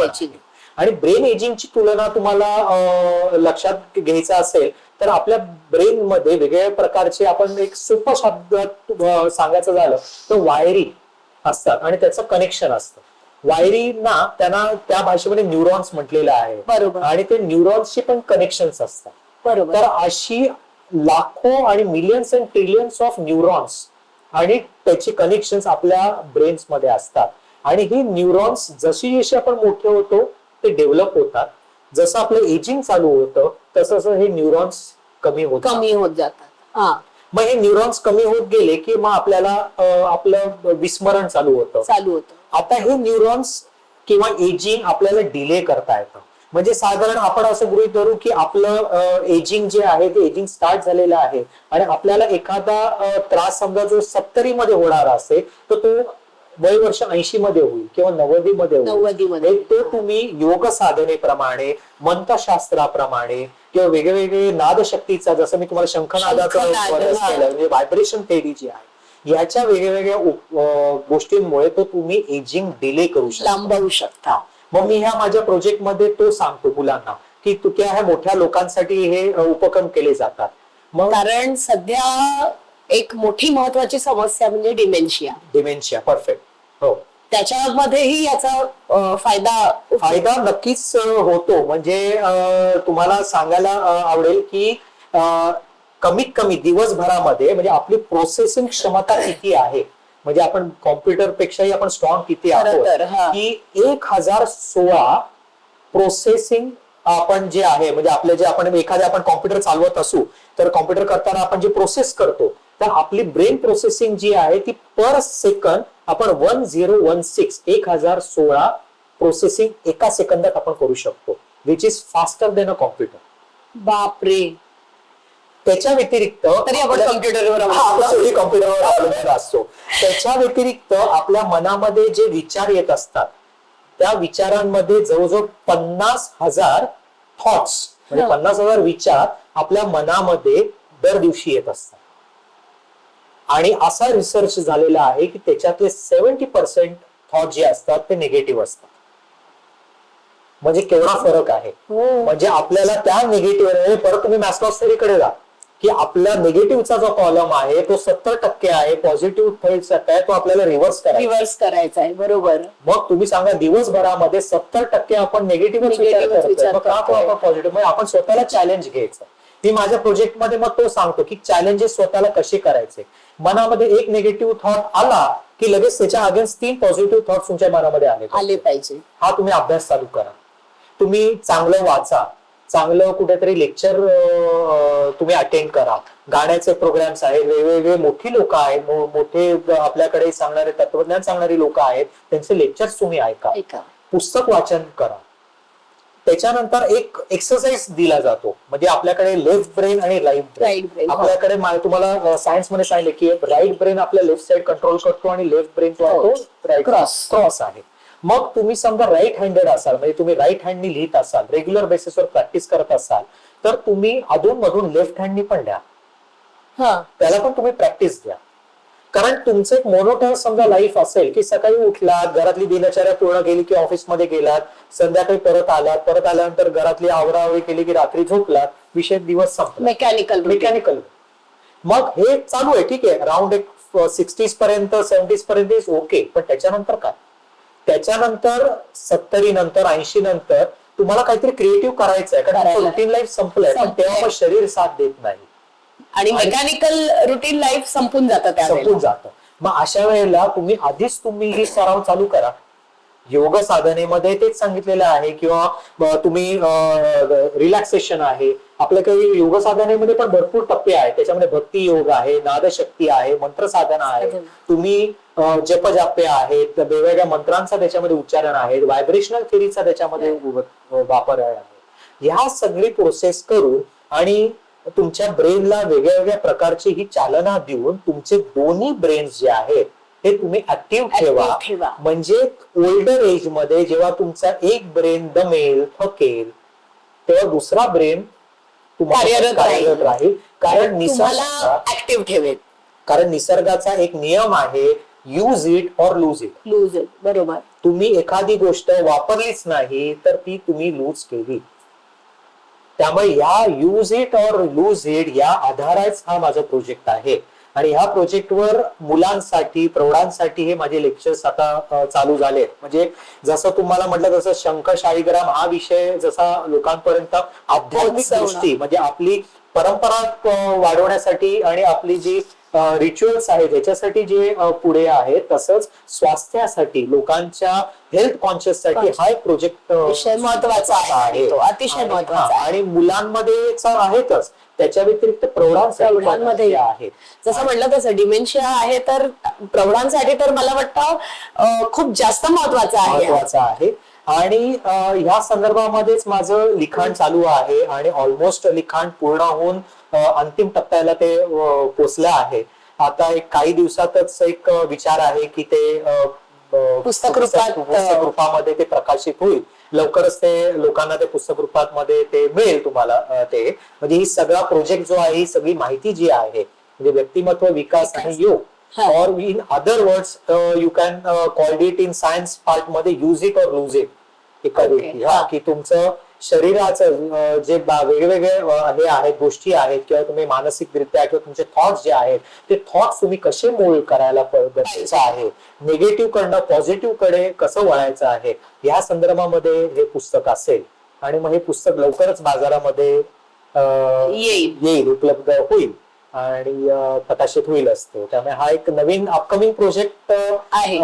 आणि ब्रेन एजिंगची तुलना तुम्हाला लक्षात घ्यायचं असेल तर आपल्या ब्रेन मध्ये वेगवेगळ्या प्रकारचे, आपण एक सोपं शब्दात सांगायचं झालं तर वायरी असतात आणि त्याचं कनेक्शन असतं. वायरीना त्यांना त्या भाषेमध्ये न्यूरॉन्स म्हटलेलं आहे. बरोबर. आणि ते न्यूरॉन्सचे पण कनेक्शन्स असतात. बरोबर. तर अशी लाखो आणि millions and trillions of neurons आणि त्याचे कनेक्शन्स आपल्या ब्रेन्स मध्ये असतात. आणि ही न्यूरॉन्स जशी जशी आपण मोठे होतो ते डेव्हलप होतात. जसं आपलं एजिंग चालू होतं तसं हे न्यूरॉन्स कमी होत जातात. मग हे न्यूरॉन्स कमी होत गेले की मग आपल्याला आपलं विस्मरण चालू होतं. आता हे न्यूरॉन्स किंवा एजिंग आपल्याला डिले करता येतं. म्हणजे साधारण आपण असं गृहीत धरू की आपलं एजिंग जे आहे ते एजिंग स्टार्ट झालेलं आहे आणि आपल्याला एखादा त्रास समजा जो 70 मध्ये होणार असेल तर तो वय वर्ष 80 मध्ये होईल किंवा 90 मध्ये होईल. तो तुम्ही योग साधनेप्रमाणे, मंत्रशास्त्राप्रमाणे किंवा वेगवेगळे नादशक्तीचा, जसं मी तुम्हाला शंखनादाचं केलं म्हणजे व्हायब्रेशन थेरपी जी आहे, याच्या वेगवेगळ्या गोष्टींमुळे तो तुम्ही एजिंग डिले करू शकता, लांबवू शकता. मग मी ह्या माझ्या प्रोजेक्ट मध्ये तो सांगतो मुलांना की त्या ह्या मोठ्या लोकांसाठी हे उपक्रम केले जातात. मग कारण सध्या एक मोठी महत्वाची समस्या म्हणजे डिमेन्शिया. परफेक्ट. हो, त्याच्यामध्येही याचा फायदा नक्कीच होतो. म्हणजे तुम्हाला सांगायला आवडेल की कमीत कमी दिवसभरामध्ये म्हणजे आपली प्रोसेसिंग क्षमता किती आहे, म्हणजे आपण कॉम्प्युटर पेक्षाही आपण स्ट्रॉंग किती आहोत, की 1016 प्रोसेसिंग आपण जे आहे, म्हणजे आपले जे आपण एखाद्या आपण कॉम्प्युटर चालवत असू तर कॉम्प्युटर करताना आपण जे प्रोसेस करतो तर आपली ब्रेन प्रोसेसिंग जी आहे ती पर सेकंद आपण 1016 प्रोसेसिंग एका सेकंदात आपण करू शकतो, which is faster than a computer. बापरे. त्याच्या व्यतिरिक्त तरी आपण कॉम्प्युटरवर अवलंबून असतो. त्याच्या व्यतिरिक्त आपल्या मनामध्ये जे विचार येत असतात त्या विचारांमध्ये जवळजवळ 50,000 थॉट्स म्हणजे 50,000 विचार आपल्या मनामध्ये दर दिवशी येत असतात. आणि असा रिसर्च झालेला आहे की त्याच्यातले 70% थॉट जे असतात ते निगेटिव्ह असतात. म्हणजे केवढा फरक आहे. म्हणजे आपल्याला त्या निगेटिव्ह, परत तुम्ही मॅस्लॉस थेअरीकडे जा की आपला निगेटिव्हचा जो कॉलम आहे तो 70% आहे, पॉझिटिव्ह थेअरीचा तो आपल्याला रिव्हर्स करायचा आहे. बरोबर. मग तुम्ही सांगा दिवसभरामध्ये 70% आपण निगेटिव्हच विचार करतो, पॉझिटिव्ह. म्हणजे आपण स्वतःला चॅलेंज घ्यायचं. मी माझ्या प्रोजेक्टमध्ये मग तो सांगतो की चॅलेंजेस स्वतःला कसे करायचे. मनामध्ये एक निगेटिव्ह थॉट आला की लगेच त्याच्या अगेन्स्ट 3 पॉझिटिव्ह थॉट तुमच्या मनामध्ये आले पाहिजे. हा तुम्ही अभ्यास चालू करा. तुम्ही चांगलं वाचा, चांगलं कुठेतरी लेक्चर तुम्ही अटेंड करा. गाण्याचे प्रोग्राम्स आहेत, वेगवेगळे मोठी लोक आहेत, मोठे आपल्याकडे सांगणारे तत्वज्ञान सांगणारी लोक आहेत, त्यांचे लेक्चर्स तुम्ही ऐका. पुस्तक वाचन करा. त्याच्यानंतर एक एक्सरसाइज दिला जातो, म्हणजे आपल्याकडे लेफ्ट ब्रेन आणि राईट ब्रेन. आपल्याकडे तुम्हाला सायन्स मध्ये सांगितलं की राईट ब्रेन आपल्या लेफ्ट साइड कंट्रोल करतो आणि लेफ्ट ब्रेन जो आहे तो राईट क्रॉस आहे. मग तुम्ही समजा राईट हँडेड असाल, म्हणजे तुम्ही राईट हँडनी लिहित असाल, रेग्युलर बेसिसवर प्रॅक्टिस करत असाल तर तुम्ही अधून मधून लेफ्ट हँडनी पण द्या, त्याला पण तुम्ही प्रॅक्टिस द्या. कारण तुमचं एक मोनोटोनस समजा लाईफ असेल की सकाळी उठलात, घरातली दिनचर्या पूर्ण केली की ऑफिसमध्ये गेलात, संध्याकाळी परत आल्यानंतर घरातली आवराआवरी केली की रात्री झोपलात, विषय दिवस संपला. मेकॅनिकल. मग हे चालू आहे, ठीक आहे, अराउंड एक 60s पर्यंत 70s पर्यंत इज ओके. पण त्याच्यानंतर काय? त्याच्यानंतर 70 नंतर 80 नंतर तुम्हाला काहीतरी क्रिएटिव्ह करायचं आहे, कारण रुटीन लाईफ संपलंय, पण तेव्हा मग शरीर साथ देत नाही आणि मेकॅनिकल रुटीन लाईफ संपून जातं. मग अशा वेळेला तुम्ही ही सराव चालू करा. योग साधनेमध्ये तेच सांगितलेलं आहे, किंवा तुम्ही रिलॅक्सेशन आहे. आपल्याकडे योग साधनेमध्ये पण भरपूर टप्पे आहेत. त्याच्यामध्ये भक्ती योग आहे, नादशक्ती आहे, मंत्र साधना आहे, तुम्ही जपजाप्य आहेत, वेगवेगळ्या मंत्रांचा त्याच्यामध्ये उच्चारण आहे, व्हायब्रेशनल थेअरीचा त्याच्यामध्ये वापर आहे. ह्या सगळी प्रोसेस करून आणि तुमच्या ब्रेनला वेगळ्या वेगळ्या प्रकारची ही चालना देऊन तुमचे दोन्ही ब्रेन्स जे आहेत हे तुम्ही ऍक्टिव्ह ठेवा. म्हणजे ओल्डर एज मध्ये जेव्हा तुमचा एक ब्रेन दमेल, थकेल, तेव्हा दुसरा ब्रेन कार्यरत राहील. कारण ऍक्टिव्ह ठेवेल. कारण निसर्गाचा एक नियम आहे, use it or lose it. बरोबर. तुम्ही एखादी गोष्ट वापरलीच नाही तर ती तुम्ही लूज केली. त्यामुळे या use it or lose it या आधाराच हा माझा प्रोजेक्ट आहे. आणि ह्या प्रोजेक्टवर मुलांसाठी, प्रौढांसाठी हे माझे लेक्चर्स आता चालू झाले. म्हणजे जसं तुम्हाला म्हटलं तसं शंख शाळीग्राम हा विषय जसा लोकांपर्यंत आध्यात्मिक दृष्टी म्हणजे आपली परंपरा वाढवण्यासाठी आणि आपली जी रिच्युअल्स आहेत ह्याच्यासाठी जे पुढे आहे, तसंच स्वास्थ्यासाठी, लोकांच्या हेल्थ कॉन्शियस साठी हा एक प्रोजेक्ट महत्वाचा आहे. अतिशय महत्वाचा आणि मुलांमध्ये आहेतच, त्याच्या व्यतिरिक्त प्रौढांसाठी आहे. जसं म्हटलं तसं डिमेन्शिया आहे तर प्रौढांसाठी तर मला वाटतं खूप जास्त महत्वाचं आहे. आणि ह्या संदर्भामध्येच माझं लिखाण चालू आहे आणि ऑलमोस्ट लिखाण पूर्ण होऊन अंतिम टप्प्याला ते पोचलं आहे. आता एक काही दिवसातच एक विचार आहे की ते पुस्तक रूपामध्ये ते प्रकाशित होईल. लवकरच ते लोकांना ते पुस्तक रूपामध्ये ते मिळेल तुम्हाला. ते म्हणजे ही सगळा प्रोजेक्ट जो आहे, ही सगळी माहिती जी आहे म्हणजे व्यक्तिमत्व विकास आणि योग, or in other words you can call it in science part मध्ये use it or lose it. की तुमचं शरीराचं जे वेगवेगळे हे आहेत गोष्टी आहेत किंवा तुम्ही मानसिकरित्या किंवा तुमचे थॉट्स जे आहेत ते थॉट्स तुम्ही कसे मोल्ड करायला गरजेचं आहे, निगेटिव्ह कडनं पॉझिटिव्ह कडे कसं वळायचं आहे, या संदर्भामध्ये हे पुस्तक असेल. आणि मग हे पुस्तक लवकरच बाजारामध्ये येईल, उपलब्ध होईल आणि प्रकाशित होईल असतो. त्यामुळे हा एक नवीन अपकमिंग प्रोजेक्ट आहे.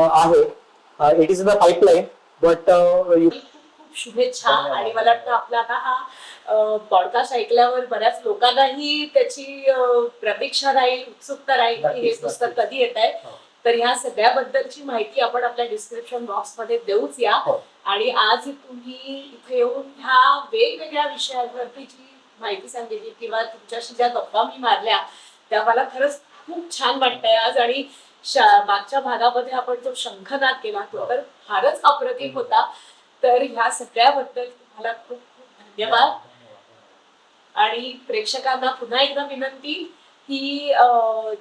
It is in the pipeline but खूप शुभेच्छा. आणि मला वाटतं आपला आता हा पॉडकास्ट ऐकल्यावर बऱ्याच लोकांनाही त्याची प्रतीक्षा राहील, उत्सुकता राहील की हे पुस्तक कधी येत आहे. तर ह्या सगळ्याबद्दलची माहिती आपण आपल्या डिस्क्रिप्शन बॉक्स मध्ये देऊच या. आणि आज तुम्ही इथे येऊन ह्या वेगवेगळ्या विषयांवरती जी माहिती सांगितली किंवा तुमच्याशी ज्या गप्पा मी मारल्या त्या मला खरंच खूप छान वाटतंय आज. आणि मागच्या भागामध्ये आपण जो शंखनाद केला तो तर फारच अप्रतिम होता. तर ह्या सगळ्याबद्दल तुम्हाला खूप खूप धन्यवाद. आणि प्रेक्षकांना पुन्हा एकदा विनंती की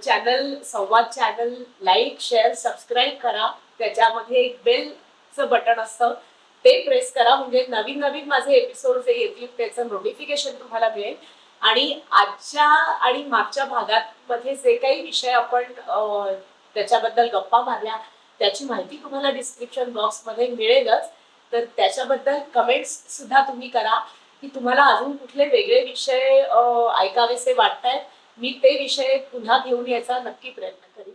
चॅनल संवाद चॅनल लाईक शेअर सबस्क्राईब करा. त्याच्यामध्ये एक बेलचं बटन असतं ते प्रेस करा म्हणजे नवीन नवीन माझे एपिसोड जे येतील त्याचं नोटिफिकेशन तुम्हाला मिळेल. आणि आजच्या आणि मागच्या भागामध्ये जे काही विषय आपण त्याच्याबद्दल गप्पा मारल्या त्याची माहिती तुम्हाला डिस्क्रिप्शन बॉक्समध्ये मिळेलच. तर त्याच्याबद्दल कमेंट्स सुद्धा तुम्ही करा की तुम्हाला अजून कुठले वेगळे विषय ऐकावेसे वाटतायत. मी ते विषय पुन्हा घेऊन यायचा नक्की प्रयत्न करेन.